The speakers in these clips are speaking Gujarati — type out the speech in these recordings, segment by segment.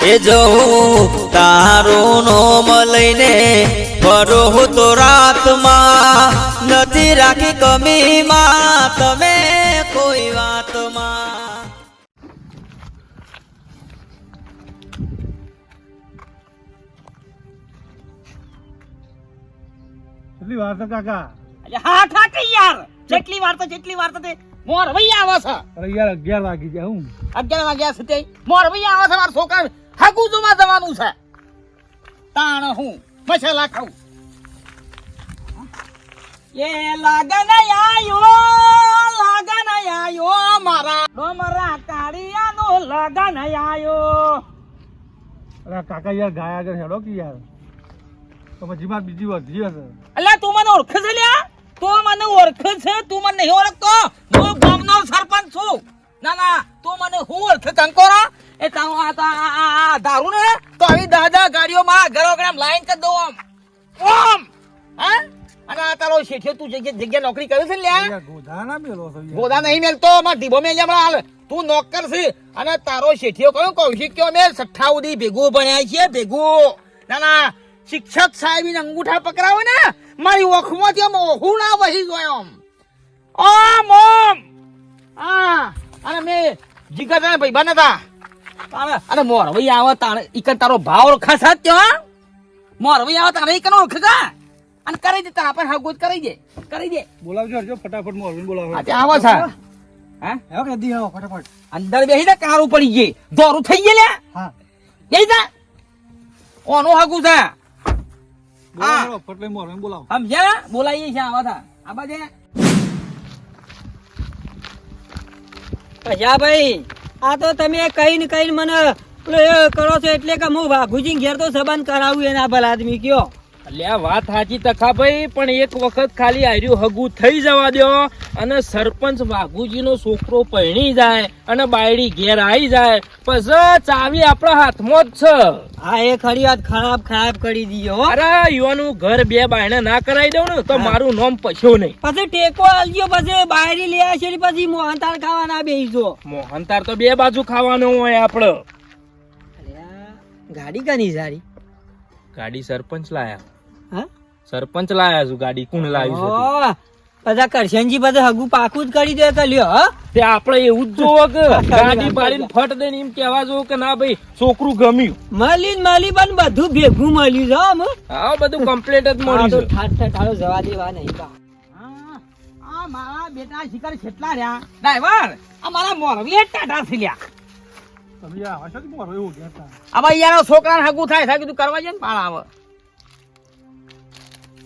એ જવું તારું નોમ લઈને ફરો તો રાતમાં નથી રાખી કમીમાં તમે કોઈ વાતમાં. કેટલી વાર છે કાકા? હા ઠાકે યાર, જેટલી વાર તો તે મોર વઈ આવે છે. અરે યાર 11 વાગી ગયા. હું 11 વાગ્યા સુધી મોર વઈ આવે છે. મારા છોકરા હગુજુમાં જવાનું છે. તાણ હું મસાલા ખાઉં. એ લગન આયો મારા ડોમરા કાળિયાનો લગન આયો. અરે કાકા યાર ગાય આગળ હેડો કે યાર, તો પછી માર બીજી વધી હશે. અલ્યા તું મને ઓળખે છે લ્યા? તું મને ઓળખે છે? તું મને નહીં ઓળખતો? હું ગામનો સરપંચ છું. ના તું મને હું ઓળખે કંકોરા? એ તારું આ દારૂ ને તો આવી દાદા ગાડીઓમાં ઘરોગરામ લાઈન કરી દઉં ઓમ હા. અને આ તારો શેઠિયો તું જગ્યા નોકરી કરે છે લ્યા? યાર ગોધા ના મેલો છો યાર. ગોદા નહીં મેલતો, માર ઢીબો મેલ્યા હમણાં હાલ. તું નોકર છે અને તારો શેઠિયો કયો કૌશિક કયો મેલ સઠ્ઠા સુધી ભેગું ભણ્યા છે ભેગું. ના શિક્ષક સાહેબ અંગૂઠા પકડાવે ને મારી ઓખમાંથી આમ ઓહું ના વહી ગયો ઓમ હા. અને મેં જીગર ભાઈ બન હતા અને મોરવઈ આવે તાણે ઈકન તારો ભાવ ઓળખા છે ત્યાં. મોરવઈ આવે તાણે ઈકન ઓળખા અને કરી દે તારા પર હગુત કરી દે. બોલાવજો હરજો ફટાફટ મોરવીને બોલાવો. આ ત્યાં આવો છે. હા આવો કે દી આવો ફટાફટ. અંદર બેહી ને કારું પડી ગઈ દોરું થઈ ગયે લ્યા. હા બેહી જા ઓનું હગું છે. બોલાવો ફટલે મોરવીને બોલાવો. સમજ્યા? બોલાઈએ છે આવા થા આ બાજે. અચ્છા ભાઈ, આ તો તમે કઈ મને પેલો એ કરો છો એટલે કે હું વાઘુજી ઘેર તો સંબંધ કરાવું એના ભલા આદમી કયો. અલ્યા વાત સાચી તખા ભાઈ, પણ એક વખત ખાલી આર્યું હગું થઈ જવા દો અને સરપંચ વાઘુજીનો છોકરો પરણી જાય અને બાયડી ઘેર આવી જાય પછી ચાવી આપણા હાથમાં જ છે. હા એ ખરી વાત ખરાબ કરી દીધો. અરે યુવાનું ઘર બે બાયણે ના કરાવી દઉં ને તો મારું નામ પછ્યો નહીં. પછી ટેકો આલજો, પછી બાયરી લે છે પછી મોહનતાળ ખાવાના બેહીજો. મોહનતાર તો બે બાજુ ખાવાનું હોય આપડે. ગાડી કની સારી? ગાડી સરપંચ લાયા. હા સરપંચ લાયા છું. ગાડી કોણ લાવ્યું છે? બધા કરશનજી બધા હગું પાકું જ કરી દે કે લ્યો. હા તે આપડે એવું જ જોવો કે ગાડી પાડીને ફટ દઈને એમ કેવા જોવો કે ના ભાઈ છોકરું ગમ્યું. મળી પણ બધું ભેગું મળ્યું છે. હા બધું કમ્પ્લીટ જ મળ્યું છે. ઠાઠ જવા દેવા નહીં. આ મારા બેટા શિકાર કેટલા રહ્યા ડ્રાઈવર? આ મારા મોરવી ટાટા થઈ લ્યા. તમે યાર હશો કે મોરવી એવું કહેતા. આ ભાઈ યાર છોકરાને હગું થાય કીધું કરવા જાય ને પાળ આવે.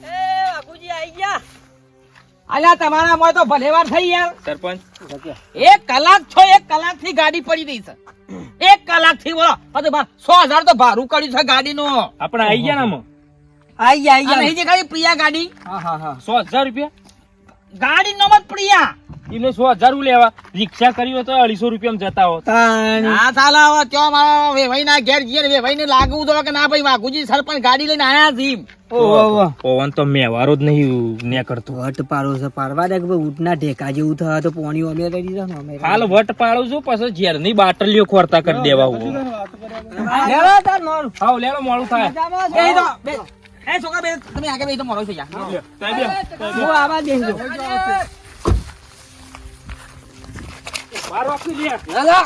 એ વાઘુજી આઈ ગયા. અલ્યા તમારા મોય તો ભલેવાર થઈ યાર. સરપંચ 1 કલાક છો, 1 કલાક થી ગાડી પડી રહી છે. 1 કલાક થી બોલો પછી 100,000 તો ભાડું કર્યું છે ગાડીનું. આપણે આવી ગયા ને આઈ ગયા આ નહીં જે ખાલી પ્રિયા ગાડી. હા 100,000 રૂપિયા ગાડી નો મત પ્રિયા. એમને 100,000 લેવા રિક્ષા કરી હોય તો 250 રૂપિયા જતા હોત. ના ચાલે હવે ત્યાં મારા વેવાઈ ના ઘેર જઈએ ને વેવાઈ ને લાગવું તો કે ના ભાઈ વાઘુજી સરપંચ ગાડી લઈને આયા છે. પવન તો મેવારો જ નહીં ને કરતો. વટ પાડો છે, પાડવા દે કે ઉઠના ઢેકા જેવું થવા તો પોણી અમે રહી દીધા ને અમે. હાલ વટ પાડું છું પછી ઝેરની બાટલીઓ ખોરતા કરી દેવા. લેવા તાર મોરું. હાવ લેલો મોડું થાય. બેહી દો, એ છોકરા બે તમે આગળ બેહી તો મોરો થઈ જા. હું આવા દેજો. મારો આપી લે. લાલા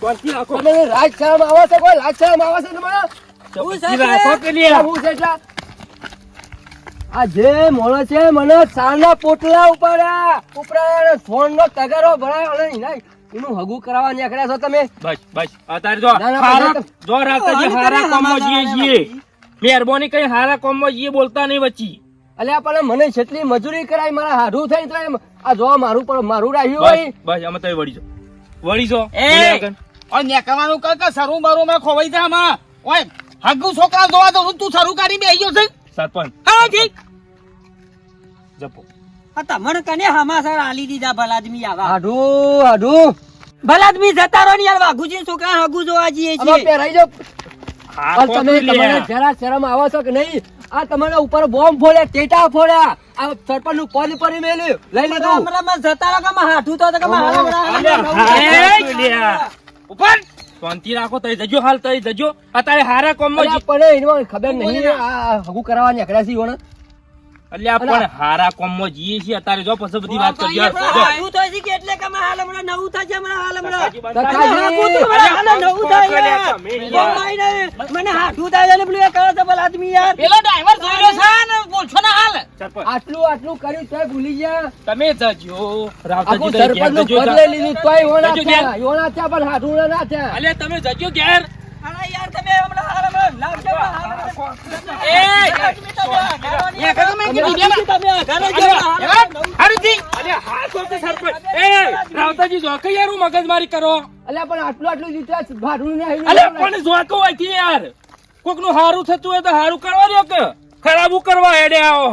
કોણથી રાખો. તમે રાજશામ આવો છો? કોઈ રાજશામ આવો છો તમારો? હું રાખો કે લે. હું છે એટલા આ જે મોણો છે મને સારના પોટલા ઉપરા ફોન નો તગારો ભરાયો અને એનું હગું કરાવવા નીકળ્યા છો તમે. બસ અત્યારે જો રાતાજી હારા કામમાં જઈએ છીએ. મહેરબાની કઈ હારા કામમાં જઈએ બોલતા નહીં વચ્ચી. અલ્યા પણ મને જેટલી મજૂરી કરાય મારા હારું થઈ તો આ જો મારું રાખ્યું હોય. બસ અમે તો વળી જો એ ઓય નેકવાનું કર કે સરું બરું મે ખોવાઈ જા માં. ઓય હગુ છોકરા જોવા તો તું સરું કાઢી બેહી ગયો છે. સરપંચ હા ઠીક. જપો આ તમને કને હમાસર આલી દીધા ભલાદમી આવા. હાડું ભલાદમી જતા રહો ને યાર. વાઘુજી છોકરા હગુ જોવા જઈએ છીએ. પહેરાઈ જો. તમે જરા શરમ આવો છો કે નહીં? આ તમારા ઉપર બોમ્બ ફોડ્યા, ટેટા ફોડ્યા, આ સરપંચ નું પદ પડી મેલ્યું લઈ લીધું. હમણાં જતા રહો કે હાથું તો ઉપર શાંતિ રાખો તઈ જજો હાલ તઈ જજો અત્યારે હારા કોમમાં અલ્યા પણ એનો ખબર નહીં આ હગું કરાવવા નીકળ્યા છે ઈવોને. અલ્યા પણ હારા કોમમાં જઈએ છીએ અત્યારે જો પછી બધી વાત કરજો એવું થાય છે કે એટલે કે અમારે હાલ હમણાં નવું થાય છે હમણાં હાલ હમણાં. તકાજી, આ કૂતરું હમણાં હાલ નવું થાય યાર. મને હાથું થાય છે ને પેલું એ કરે છે ભલા આદમી યાર. પેલો ડ્રાઈવર જોઈ રહ્યો છે ને બોલશો ને હાલ. આટલું કર્યું તોય ભૂલી ગયા. તમે જજો આખું રાવતાજી તઈ સરપંચનું ઘેર જજો પદ લઈ લીધું તોય ઈવોના જજો થયા. ઈવોના થયા પણ હાથું ના થયા. અલ્યા તમે જજો ઘેર અલા યાર તમે હમણાં હાલ હમણાં લાવજો એ કરો મેં કીધું તમે ઘરે જાઓ. હારુજી અલ્યા હા સોતે સરપંચ રાવતાજી જો કે યાર હું મગજમારી કરો અલ્યા પણ આટલું જીત્યા ભાડું ને અલ્યા પણ જોકો હોય થી યાર કોક નું હારું થતું હોય તો હારું કરવા દો કે ખરાબું કરવા હેડે આવો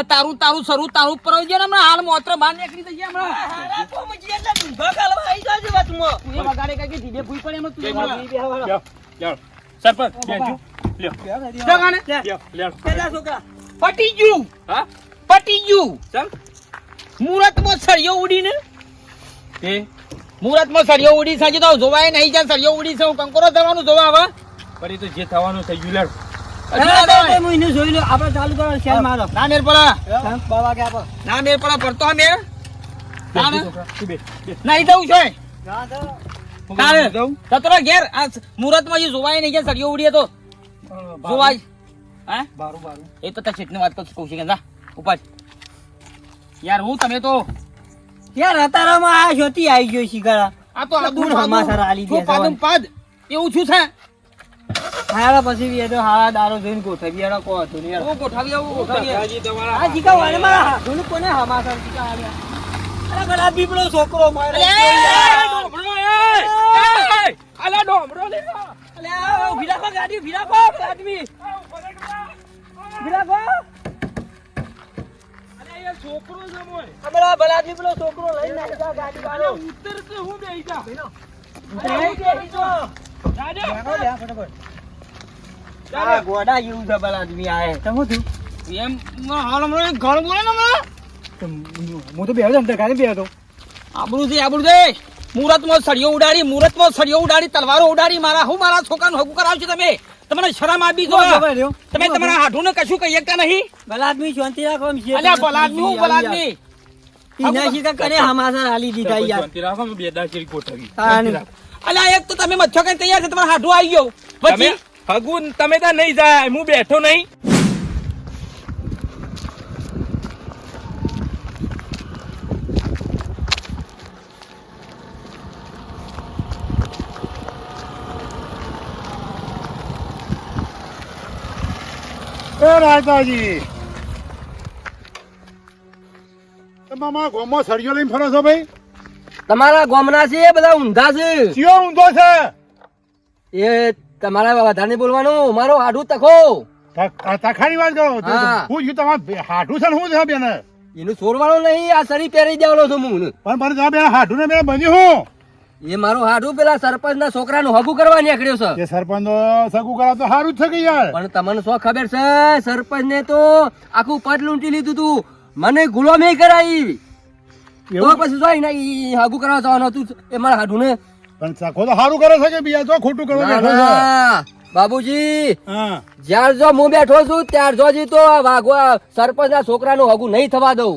તારું શરૂ પર છે ને હમણાં હાલ મોત્ર બહાર નીકળી જઈએ હમણાં. હારા તો મજી એટલે ઊંઘા કાલમાં આવી જાય છે વાતમાં. તું એ વગાડે કઈ ઢીલે ભૂઈ પડે એમાં તું એ લ્યો લ્યો સરપંચ બેજો લ્યો જગાને લ્યો લ્યો પેલા છોકરા પટી ગયું હા પટી ગયું ચાલ મુહૂર્તમાં સળિયો ઉડીને તે મુહૂર્તમાં સળિયો ઉડી સાંજે તો જોવાય નહીં જાય સળિયો ઉડી છે હું કંકોરો જવાનું જોવા હવે ફરી તો જે થવાનું થઈ ગયું લેડ મહિને જોઈ લો આપણે ચાલુ કરો શેર મારો ના મેર પડા બાબા કે આપો ના મેર પડા પડતો હા મેર તું બે નહીં જવું છે તારે જાઉં તતરો ઘેર આ મુહૂર્તમાં જે જોવાય નહીં જાય સળિયો ઉડીએ તો જોવાય હા બારું એ તો તાર શેઠની વાત કરું છું કે જા ઉપર યાર હું તમે તો યાર અતારામાં આ જોતી આવી ગયો શિકારા આ તો આદુ કોણ હમાસર આલી દે છે પાદમ પાદ એવું છું છે હારા પછી બી એ તો હારા દારો જોઈને ગોઠવી એનો કો હતો ને યાર હું ગોઠવી આવું ગોઠવી રાવતાજી તમારા આ જીકા વાળે મારા હાથોને કોને હમાસર શિકા આલ્યા અરે બડા બીબડો છોકરો મારે ડોમરો એ અલા ડોમરો લે અલે આ ભીરાકો ગાડી ભીરાકો આદમી ભીરાકો અરે એ છોકરો જમોય હમણાં બડા બીબડો છોકરો લઈને આવી જા ગાડી વાળો ઉત્તર કે હું બેહી જા આ ગોડા જેવું છે બડા આદમી આયે તમે શું એમ હાલ હમણાં ઘર બોલે ને હમણાં હું તો બેહો અંદર ગાડી બેહો તો આબરૂ છે મુહૂર્તમાં સળિયો ઉડાડી તલવારો ઉડાડી મારા છોકરાનું હગું કરાવજો તમે તમને શરમ આવી જો તમે તમારા હાથું ને કશું કહી શકતા નહીં બલા આદમી શાંતિ રાખો એમ છે અલ્યા બલાદમી ઈના શિકા કરે હમાસર આલી દીધા યાર શાંતિ રાખો મેં બે દાખલ ગોઠવી તાન. અલ્યા એક તો તમે મચ્છો કઈ તૈયાર છે તમારા હાથું આવી ગયો તમે પછી હગુન તમે ત્યાં નહીં જાય હું બેઠો નહીં એ રાયતાજી તમે અમારા ગામમાં સળિયો લઈને ફરો છો ભાઈ તમારા ગોમના છે એ બધા ઊંધા છે ચિયો ઊંધો છે એ તમારા વધારે બોલવાનું મારો હાડું તખો તખાની વાત કરો હા. હું છું તમારે હાડું છે ને શું છે બેન એનું છોડવાનું નહીં આ શરીર પહેરી દેવાનો છું હું પણ મને તમે બેન હાડું ને બેન બન્યું હું એ મારું હાડું પેલા સરપંચ ના છોકરાનું હગું કરવા નીકળ્યો છે એ સરપંચ સગું કરાવ તો સારું જ છે કે યાર પણ તમને શું ખબર છે સરપંચ ને તો આખું પદ લૂંટી લીધું તું મને ગુલામી કરાવી તો એવું પછી જોઈ ને ઈ હગું કરવા જવાનું હતું એ મારા હાડું ને પણ સખો તો સારું કરે છે કે બીજા તો ખોટું કરવા ના, બેઠો છે ના. બાબુજી હા જ્યાર જો હું બેઠો છું ત્યાર જોજી તો વાઘવા સરપંચ ના છોકરાનું હગું નહીં થવા દઉં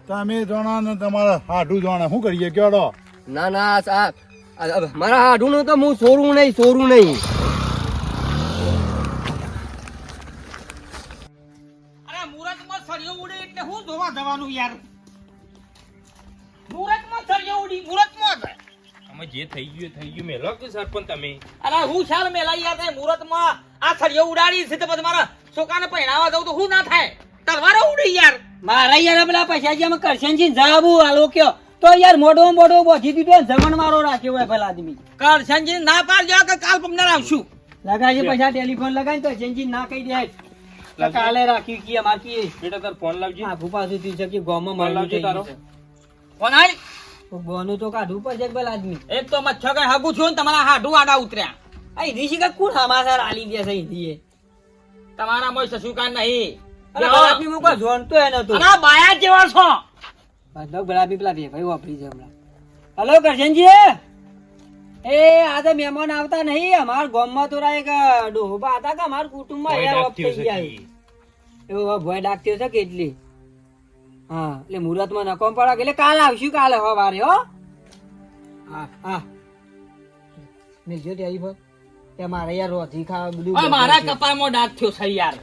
તમે જાણો ને તમારા હાડું જાણે શું કરીએ કેડો ના ના મારા હાડું નું તો હું સોરું નહીં અરે મુહૂર્તમાં સળિયો ઉડે એટલે હું જોવા જવાનું યાર મુહૂર્તમાં સળિયો ઉડી મુહૂર્તમાં જ. અમે જે થઈ ગયું મેલો કે સરપંચ તમે અરે હું શાલ મેલા યાર તે મુહૂર્તમાં આ સળિયો ઉડાડી છે તો પછી મારા છોકરાને પહેરાવા દઉં તો શું ના થાય તલવારો ઉડી યાર મારા યાર પેલા પૈસા જે કરશનજી જવાબુ આલો કયો તો યાર મોઢો બોધી દીધો જમણ મારો રાખ્યો હોય ભલા આદમી કરશનજી ના પાડજો કે કાલ પમનાર આવશું લગાજે પૈસા ટેલિફોન લગાઈ તો કરશનજી ના કહી દે તો કાલે રાખ્યું કી અમાર કી બેટા તાર ફોન લાવજે આખું પાછું થઈ શકે ગોમાં ફોન મળ્યું લાવજે થઈ તારો ગયું કોણ આય છે. બોનું તો કાઢવું પડશે ભલા આદમી એક તો મચ્છો કઈ હગું છું ને તમારા હાડું આડા ઉતર્યા આ ઈદી શિકા કોણ હમાસર આલી દે છે ઈદીએ તમારા મોય સસુકાન નહીં અરે ભલા આદમી હું કોઈ જોણતો એ નતો અરે બાયા જેવા છો ભલા આદમી પેલા ભાઈ વાપરી છે હમણાં હલો કરશનજી એ આજે મહેમાન આવતા નહીં અમાર ગામમાં થોડા એક ડોહબા હતા કે અમાર કુટુંબમાં ભય એ ઓફ ડાકત્યો થઈ છે ગયા કી. એવો ભય ડાકત્યો છે કેટલી હા એટલે મુહૂર્તમાં નકોમ પડે એટલે કાલ આવશું કાલે સવારે હો હા હા મિલજો ત્યાં પર કે મારે યાર રોધી ખાવા બધું ઓય, મારા કપાળમાં ડાઘ થયો છે યાર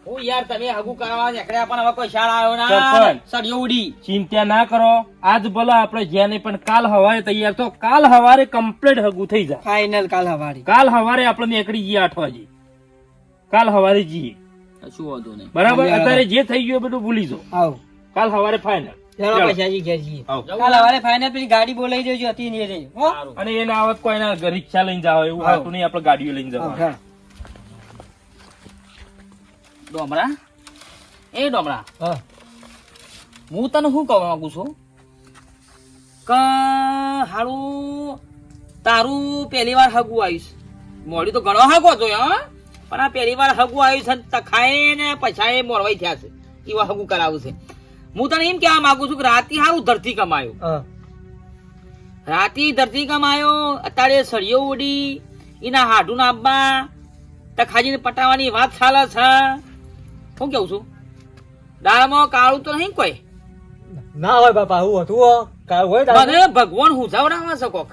હું યાર તમે હગું કરવા નીકળ્યા પણ હવે કોઈ શાળા આવ્યો ના સરપંચ. સળિયો ઉડી ચિંતા ના કરો આજ ભલે આપણે જ્યાં નહીં પણ કાલ હવારે તૈયાર તો કાલ હવારે કમ્પ્લીટ હગું થઈ જાય ફાઇનલ કાલ સવારે કાલ હવારે આપણે નીકળી જઈએ 8 વાગે કાલ હવારે જઈએ શું વાંધો નહીં બરાબર અત્યારે જે થઈ ગયું એ બધું ભૂલી જાઓ આવ કાલ હવારે ફાઇનલ ચાલો પૈસાજી ઘેર જઈએ આવો. કાલ સવારે ફાઇનલ પેલી ગાડી બોલાવી દેજો હતી ને એ રહી હો અને એને આવત કોઈના રિક્ષા લઈને જાવ એવું આવો. હાટું નહીં આપણે ગાડીઓ લઈને આવ, જવાનું હા. ડોમરા એ ડોમરા હા હું તને શું કહેવા માંગુ છું કે હારું તારું પહેલી વાર હગું આવીશ મોડી તો ઘણો હગો છો હા પણ આ પહેલી વાર હગું આવ્યું છે ને તખાય ને પછાય મોરવાઈ થયા છે એવા હગું કરાવું છે હું તને એમ કહેવા માંગુ છું કે રાતી હારું ધરતી કમાયો હા રાતી ધરતી કમાયો અત્યારે સળિયો ઉડી એના હાડું નાબા તખાજીને પટાવવાની વાત ચાલે છે શું કેવું છું દાળમાં કાળું તો નહીં કોઈ ના હોય બાપા આવું હતું હો. કાલ હોય તારે? મને ભગવાન હુંસાવડાવવા છે કોક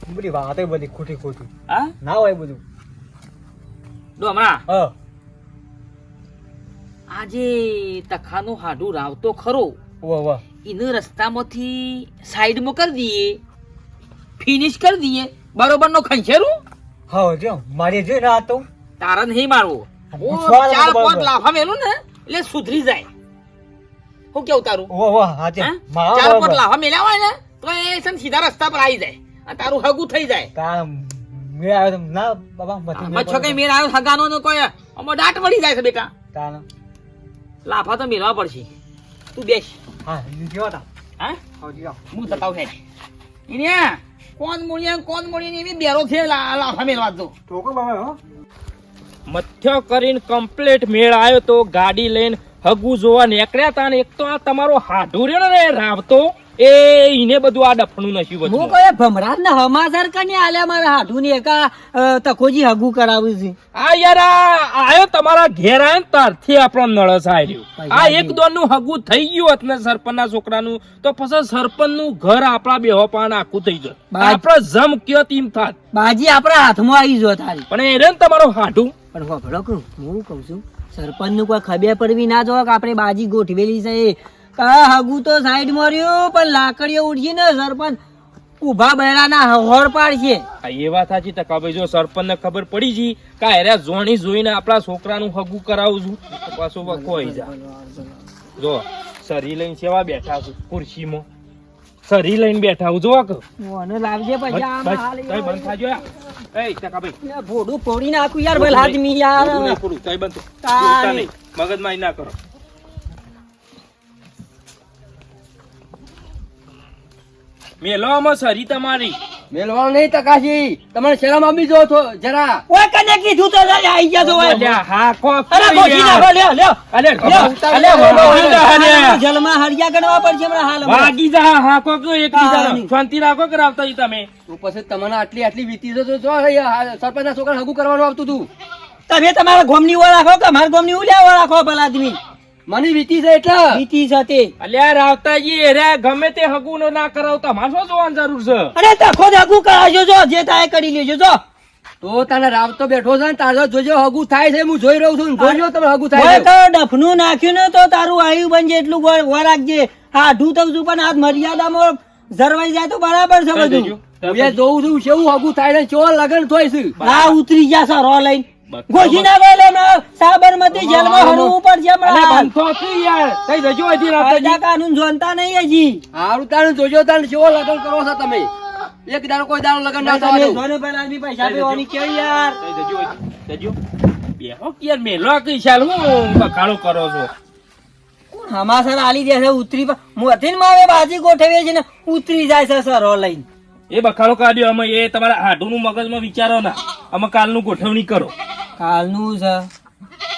બધી વાતે બધી ખોટી ખોટી હા ના હોય બધું ડોમરા હા આજે તખાનું હાડું રાવતો ખરો વાહ વાહ એને રસ્તામાંથી સાઈડમાં કરી દઈએ ફિનિશ કરી દઈએ બરોબર નો ખંચેરું હા જો મારી જો ના હતો તારા નહીં મારવો ઓ, પૂછવાનું ચાર બરોબર. પાંચ લાફા મેલું ને એટલે સુધરી જાય હું કેવું તારું વાહ વાહ હાચે હા? મારા ચાર પાંચ બરોબર. લાફા મેલ્યા હોય ને તો એ છે ને સીધા રસ્તા પર આવી જાય અને તારું હગું થઈ જાય તાર મેળ આવ્યો તો ના બાબા મથી મેળ મચ્છો કઈ પડે. મેળ આવ્યો સગાનો ને કોઈ આમાં દાટ વળી જાય છે બેટા તાર લાફા તો મેળવા પડશે તું બેસ હા લીધો હતા હા હા જીઓ હું થતા હે એને કોણ મોળિયા એવી બેરો છે લાફા મેળવા દો ટોકો બાબા હો મથ્ય કરીને કમ્પ્લીટ મેળ આવ્યો તો ગાડી લઈને હગું જોવા નીકળ્યા હતા ને એક તો આ તમારો હાડું રહ્યો ને રાવતો એ ઈને બધું આ ડફણું નસ્યું હું બધું કોઈ ભમરાજ ને હમાસર કને આલ્યા મારા હાથું ની એકા તકોજી હગું કરાવ્યું છે આ યાર આ આયો તમારા ઘેર આયો ને તારથી આપણો નળસ આવ્યો આ એક દોન નું હગું થઈ ગયું હોત ને સરપંચ ના છોકરાનું તો પછી સરપંચ નું ઘર આપણા બેહો પાન આખું થઈ જત બાજ- આપડે જમ કયો તેમ થાત બાજી આપણા હાથમાં આવી જો તારી પણ એ રે ને તમારો હાડું પણ હોભળો કહું હું કહું છું સરપંચ નું કોઈ ખબર પડવી ના જો કે આપણે બાજી ગોઠવેલી છે કા હગું તો સાઈડ માં રહ્યું પણ લાકડીઓ ઉડશે ને સરપંચ ઉભા બૈરાના હોર પાડશે આ એ વાત સાચી ટકાભાઈ જો સરપંચ ને ખબર પડી જી કે હેરા જોણી જોઈને આપણા છોકરાનું હગું કરાવું છું તો પાછો વખો આવી જાય જો સરી લઈને સેવા બેઠા છું ખુરશીમાં સરી લઈને બેઠા હું જોવા કહું મને લાવજે પછી આમાં હાલ તઈ બંધ થાજો એ ટકાભાઈ યાર, ભોડું ફોડી નાખું યાર ભલે આદમી યાર થોડું નહીં, થોડું. તઈ બંધ થો. તારી. બોલતા નહીં. મગજમારી ના કરો મેલો આમાં સરી તમારી મેલવાનું નહીં તકાશી તમારે શરમ આવી જો છો જરા ઓય કને કીધું તો જરા આઈ ગયા છો અલ્યા, હા કોક અરે કરી ગોઠી યાર. નાખો લ્યો લ્યો અલ્યા, લ્યો, ગોઠી જા, અલ્યા. જલમાં હરિયા ગણવા પડશે હમણાં હાલ હમણાં. વાગી જા હા કોક એકબીજાને. હા. શાંતિ રાખો કે રાવતા ઈ તમે તો પછી તમને આટલી વીતી છે તો જો સરપંચ ના છોકરા હગું કરવાનું આવતું હતું તમે તમારા ગોમની ઓળ રાખો કે મારા ગોમની ઉલ્યા ઓળ રાખો ભલા આદમી મને વીતી છે એટલે બીતી સાથે અલ્યા રાવતાજી એરે ગમે તે હગું નો ના કરાવતા મારે શું જોવાની જરૂર છે અરે તખો જાગુ કરાવજો જો જે થાય કરી લેજો જો તો તને રાવતો બેઠો છે ને તારો જોજો હગું થાય છે હું જોઈ રહ્યો છું જોજો તમે હગું થાય ઓય છે તો ડફનું નાખ્યું ને તો તારું આયુ બનજે એટલું વાર રાખજે હાડું તો છું પણ હાથ મર્યાદામાં ઝરવાઈ જાય તો બરાબર છે બધું હું એ જોઉં છું કેવું હગું થાય છે કેવો લગન થાય છે આ ઉતરી જા સરો લઈને ગોજી ના ગયેલો ને સાબરમતી જેલમાં હરવું પડશે અલ્યા, હમણાં બંધ થો કી યાર કઈ જજો હજી રાવતાજી કાયદા કાનૂન જોનતા નહીં હજી હારું તારે જોજો તારે કેવો લગન કરો છો તમે એક દાડો કોઈ દાડો લગન ના થવા તમે દઉં જોને પેલા આદમી પૈસા દેવાની કેવી યાર કઈ જજો હજી. જજો બેહો કે યાર મેલો કઈ ચાલ હું બખાડો કરો છો હમાસર આલી દે છે ઉતરી મોથીન માં હવે બાજી ગોઠવીએ છે ને ઉતરી જાય છે સરો લઈને એ બખાડો કાઢ્યો અમે એ તમારા હાડુનું મગજમાં વિચારો ના અમે કાલનું ગોઠવણી કરો કાલનું છે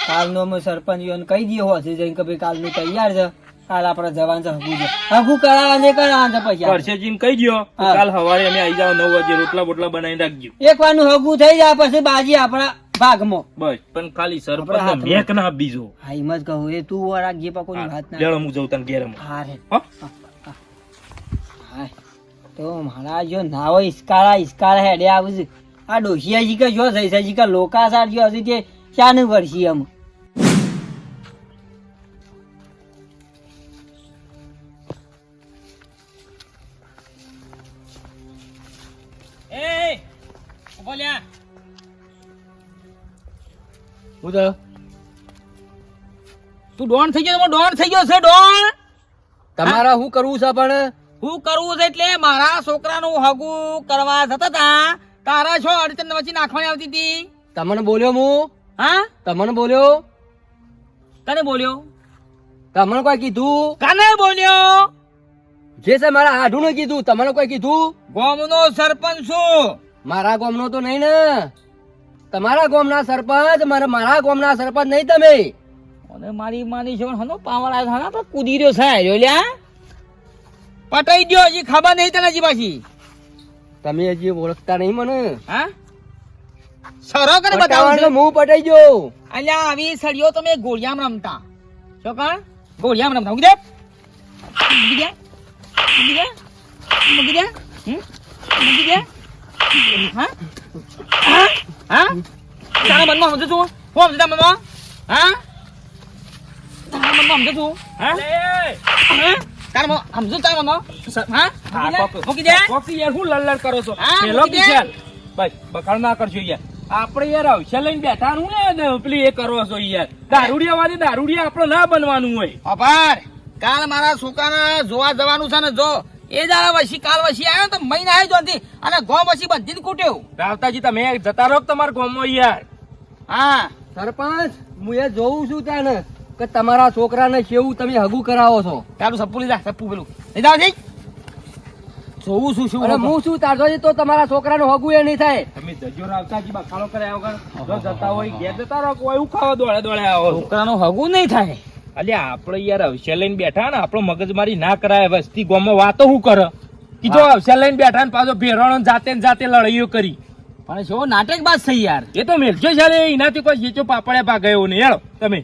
કાલનું અમે સરપંચ કહી દઈએ હોશે જઈને કે ભાઈ કાલનું તૈયાર છે હાલ આપણે જવાનું છે હગું છે. હગું કરાવવા ને કરાવવા છે પૈસા. કરશેજીને કહી દ્યો કે હા. કાલ સવારે અમે આવી જાવ 9 વાગે રોટલા બોટલા બનાવીને રાખજો. એક વાર હગું થઈ જાય પછી બાજી આપણા ભાગમાં. બસ પણ ખાલી આપણે સરપંચ હાથમાં. મેક ના બીજો. હા એમ જ કહું એ તું વાર રાખજે પણ કોઈની વાત ના. લેણો હું જઉં તને ઘેર માં. હા રે. હો? હા. તો મારા જો ના હોય ઇસ્કાળા હેડે આવું છે. આ ડોશિયાજી કે જો જઈસાજી કે લોકાસાર જો હજી તે શાનું વર્ષી એમ. એ ઉભો લ્યા. હું તો તું ડોન થઈ ગયો, ડોન થઈ ગયો છે ડોન. તમારે શું કરવું છે પણ હું કરવું છે એટલે મારા છોકરાનું હગું કરવા જતા હતા તારા છો અડચણ વચ્ચે નાખવાની આવતી હતી. તમને બોલ્યો હું હા તમને બોલ્યો કને બોલ્યો? તમને કોઈ કીધું કને બોલ્યો? જે છે મારા આઢું ને કીધું તમને કોઈ કીધું ગામનો સરપંચ છું. મારા ગામનો તો નહીં ને તમારા ગામના સરપંચ મારા ગામના સરપંચ નહીં તમે અને મારી માની છે હનો પાવર આવ્યો હનો તો કૂદી રહ્યો છે જો લ્યા. પટાઈ ગયો હજી ખબર નહીં તને હજી પાછી. તમે હજી ઓળખતા નહીં મને હા સરો કરે બતાવું પટાવાનો છે. હું પટાઈ ગયો અલ્યા આવી સળીઓ તમે ગોળિયામાં રમતા શું કણ ગોળિયામાં રમતા મૂકી દે મૂકી દે મૂકી દે મૂકી દે હમ? મૂકી દે હા હા હા તારા મનમાં સમજુ છું હું સમજતા મનમાં હા તારા મનમાં સમજુ છું હા હા? તારા મનમાં સમજુ તારા મનમાં હા મૂકી દે કોકી યાર હું લડલડ કરો છો? હા, પેલો મૂકી દે. કિશાન. બસ બખાડ ના કરશો યાર. આપણે યાર હવસે લઈને બેઠા હું ને પેલી એ કરો છો યાર. દારૂડિયા વાળી દારૂડિયા આપણે ના બનવાનું હોય. અપાર કાલ મારા છોકરાને જોવા જવાનું છે ને જો એ દાડા વસી કાલ વસી આવ્યો ને તો મહિના આવી જોતી અને ગો વસી બધી કૂટ્યો. રાવતાજી તમે જતા રહો તમારા ગામમાં યાર. હા સરપંચ હું એ જોઉં છું ત્યાં ને કે તમારા છોકરાને કેવું તમે હગું કરાવો છો તારું સપ્પુ લીધા સપ્પુ પેલું લઈ જાવ જઈ જોવું છું શું અને હું શું તારતો તો તમારા છોકરાનું હગું એ નહીં થાય તમે જજો રાવતાજી બખાડો કર્યા વગર જો જતા હોય ઘેર જતા રહો કોઈ એવું ખાવા દોડે દોડે આવો છો. છોકરાનું હગું નહીં થાય. અલ્યા આપણે યાર હવસે લઈને બેઠા ને આપણો મગજમારી ના કરાય વસ્તી ગામમાં વાતો શું કરે કીધો હવસે લઈને બેઠા ને પાછો ભેરાણો જાતે ને જાતે લડાઈઓ કરી. પણ શું નાટક બાદ થઈ યાર. એ તો મેલજો છે એનાથી કોઈ જેચો પાપડ્યા ભાગાયો નહીં હેળો તમે